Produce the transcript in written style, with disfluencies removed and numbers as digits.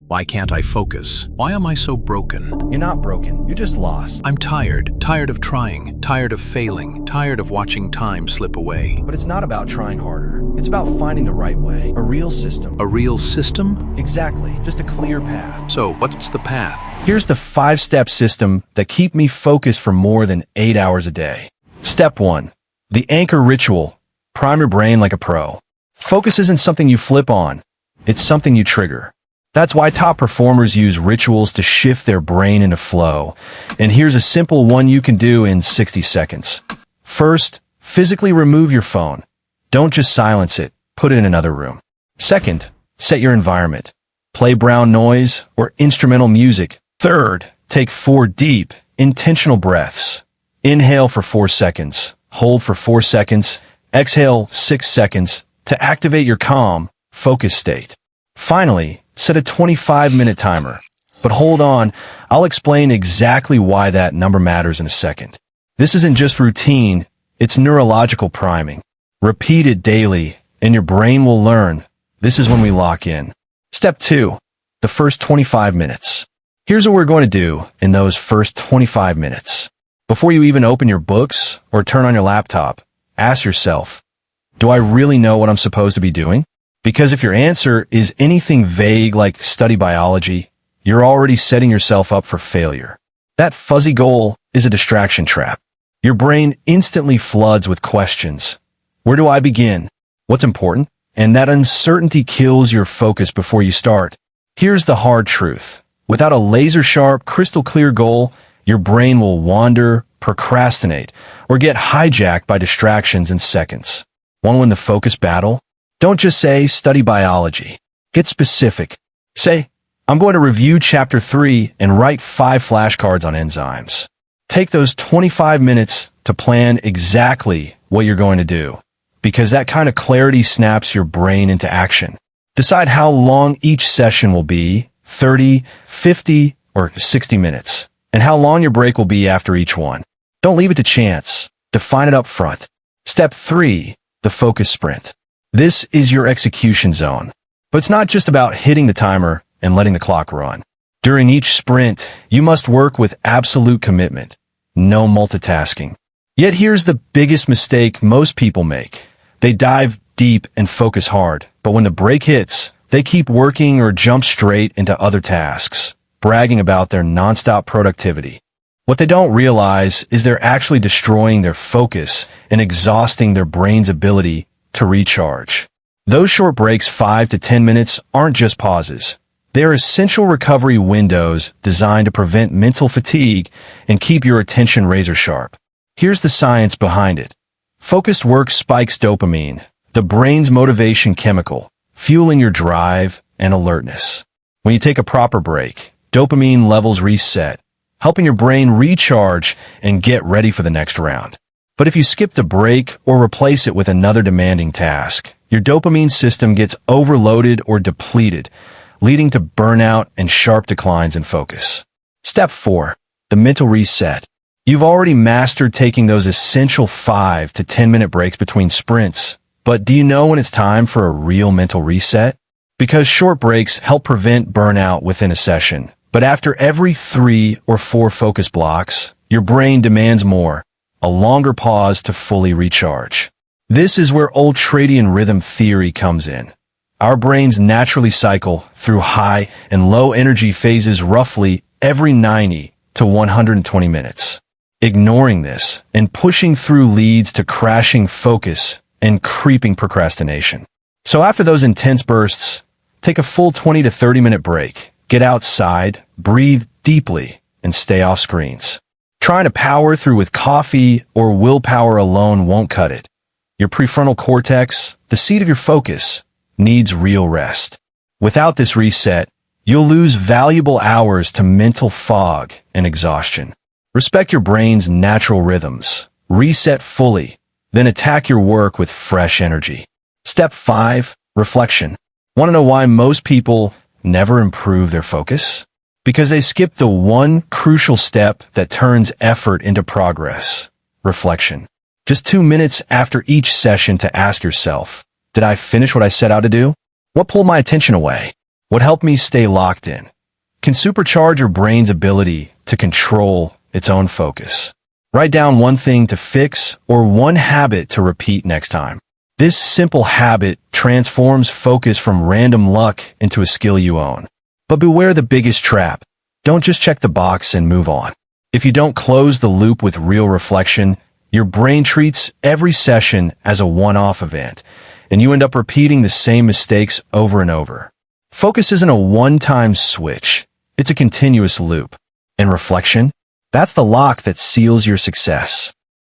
Why can't I focus? Why am I so broken? You're not broken, you're just lost. I'm tired of trying, tired of failing, tired of watching time slip away. But it's not about trying harder. It's about finding the right way, a real system. A real system? Exactly, just a clear path. So, what's the path? Here's the 5-step system that keep me focused for more than 8 hours a day. Step 1. The anchor ritual. Prime your brain like a pro. Focus isn't something you flip on. It's something you trigger. That's why top performers use rituals to shift their brain into flow. And here's a simple one you can do in 60 seconds. First, physically remove your phone. Don't just silence it. Put it in another room. Second, set your environment. Play brown noise or instrumental music. Third, take 4 deep, intentional breaths. Inhale for 4 seconds. Hold for 4 seconds. Exhale 6 seconds to activate your calm, focus state. Finally, set a 25-minute timer. But hold on, I'll explain exactly why that number matters in a second. This isn't just routine, it's neurological priming. Repeat it daily, and your brain will learn. This is when we lock in. Step 2. The first 25 minutes. Here's what we're going to do in those first 25 minutes. Before you even open your books or turn on your laptop, ask yourself, do I really know what I'm supposed to be doing? Because if your answer is anything vague like study biology, you're already setting yourself up for failure. That fuzzy goal is a distraction trap. Your brain instantly floods with questions. Where do I begin? What's important? And that uncertainty kills your focus before you start. Here's the hard truth. Without a laser-sharp, crystal-clear goal, your brain will wander, procrastinate, or get hijacked by distractions in seconds. Want to win the focus battle? Don't just say, study biology. Get specific. Say, I'm going to review Chapter 3 and write 5 flashcards on enzymes. Take those 25 minutes to plan exactly what you're going to do, because that kind of clarity snaps your brain into action. Decide how long each session will be, 30, 50, or 60 minutes, and how long your break will be after each one. Don't leave it to chance. Define it up front. Step 3, the focus sprint. This is your execution zone. But it's not just about hitting the timer and letting the clock run. During each sprint, you must work with absolute commitment. No multitasking. Yet here's the biggest mistake most people make. They dive deep and focus hard, but when the break hits, they keep working or jump straight into other tasks, bragging about their nonstop productivity. What they don't realize is they're actually destroying their focus and exhausting their brain's ability to recharge. Those short breaks, 5 to 10 minutes, aren't just pauses. They're essential recovery windows designed to prevent mental fatigue and keep your attention razor sharp. Here's the science behind it. Focused work spikes dopamine, the brain's motivation chemical, fueling your drive and alertness. When you take a proper break, dopamine levels reset, helping your brain recharge and get ready for the next round. But if you skip the break or replace it with another demanding task, your dopamine system gets overloaded or depleted, leading to burnout and sharp declines in focus. Step 4. The mental reset. You've already mastered taking those essential 5 to 10-minute breaks between sprints, but do you know when it's time for a real mental reset? Because short breaks help prevent burnout within a session, but after every 3 or 4 focus blocks, your brain demands more. A longer pause to fully recharge. This is where ultradian rhythm theory comes in. Our brains naturally cycle through high and low energy phases roughly every 90 to 120 minutes. Ignoring this and pushing through leads to crashing focus and creeping procrastination. So after those intense bursts, take a full 20 to 30-minute break. Get outside, breathe deeply, and stay off screens. Trying to power through with coffee or willpower alone won't cut it. Your prefrontal cortex, the seat of your focus, needs real rest. Without this reset, you'll lose valuable hours to mental fog and exhaustion. Respect your brain's natural rhythms. Reset fully, then attack your work with fresh energy. Step 5. Reflection. Want to know why most people never improve their focus? Because they skip the one crucial step that turns effort into progress. Reflection. Just 2 minutes after each session to ask yourself, did I finish what I set out to do? What pulled my attention away? What helped me stay locked in can supercharge your brain's ability to control its own focus. Write down one thing to fix or one habit to repeat next time. This simple habit transforms focus from random luck into a skill you own. But beware the biggest trap. Don't just check the box and move on. If you don't close the loop with real reflection, your brain treats every session as a one-off event, and you end up repeating the same mistakes over and over. Focus isn't a one-time switch. It's a continuous loop. And reflection? That's the lock that seals your success.